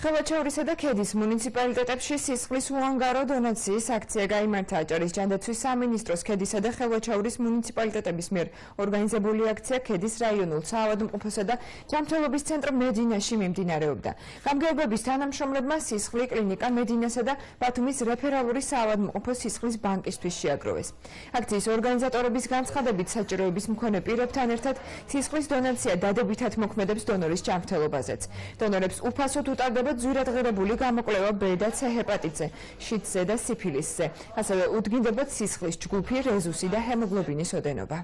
ხევაჩაურისა და ქედის მუნიციპალიტეტებში სისხლის უანგარო დონაციის აქცია გაიმართა. აჭარის ჯანდაცვის სამინისტროს ქედისა და ხევაჩაურის მუნიციპალიტეტების მიერ ორგანიზებული აქცია ქედის რაიონულ საავადმყოფოსა და ჯანმრთელობის ცენტრ მედინაში მიმდინარეობდა. გამგეობების თანამშრომლებმა სისხლი კლინიკა მედინასა და ბათუმის რეფერალური საავადმყოფო სისხლის ბანკისთვის შეაგროვეს. აქციის ორგანიზატორების განცხადებით საჭიროების მქონე პირებთან ერთად სისხლის დონაცია დადებითად მოქმედებს დონორის ჯანმრთელობაზეც. დონორებს უფასოდ უტარდება ძვირადღირებული გამოკვლევა B და C ჰეპატიტზე, შიდსზე და სიფილისზე. ასევე უდგინდებათ სისხლის ჯგუფი, რეზუსი და ჰემოგლობინის ოდენობა.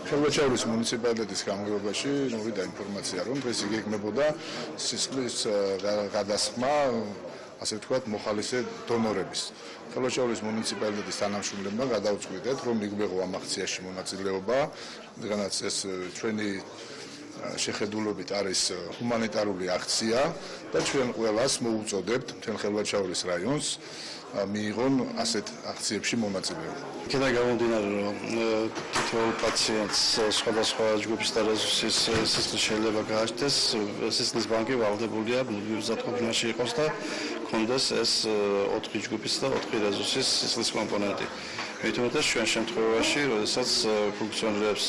ხევაჩაურის მუნიციპალიტეტის გამგეობაში მოვიდა ინფორმაცია, რომ დღეს იგეგმებოდა სისხლის გადასხმა, ასე ვთქვათ, მოხალისე დონორების. ხევაჩაურის მუნიციპალიტეტის თანამშრომლებმა გადაუწყვიტეთ, რომ მიგვეღო ამ აქციაში მონაწილეობა, რადგანაც ეს ჩვენი შეხედულობით არის ჰუმანიტარული აქცია და ჩვენ ყველას მოუწოდებთ მთელ ხევაჩაურის რაიონს მიიღონ ასეთ აქციებში მონაწილეობა. იქიდან გამომდინარე, რომ თითოეულ პაციენტს სხვადასხვა ჯგუფის და რეზუსის სისხლი შეიძლება გააჩნდეს, სისხლის ბანკი ვალდებულია მზადყოფნაში იყოს და ქონდეს ეს 4 ჯგუფის და 4 რეზუსის სისხლის კომპონენტი. მithumetes ჩვენ შემთხვევაში, როდესაც ფუნქციონირებს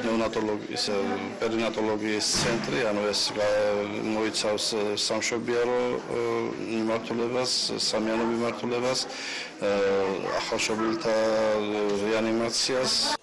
ნეონატოლოგიის, პერინატოლოგიის ცენტრი, ანუ ეს მოიცავს სამშობიარო მიმართულებას, სამიანო მიმართულებას, ახალშობილთა რეანიმაციას.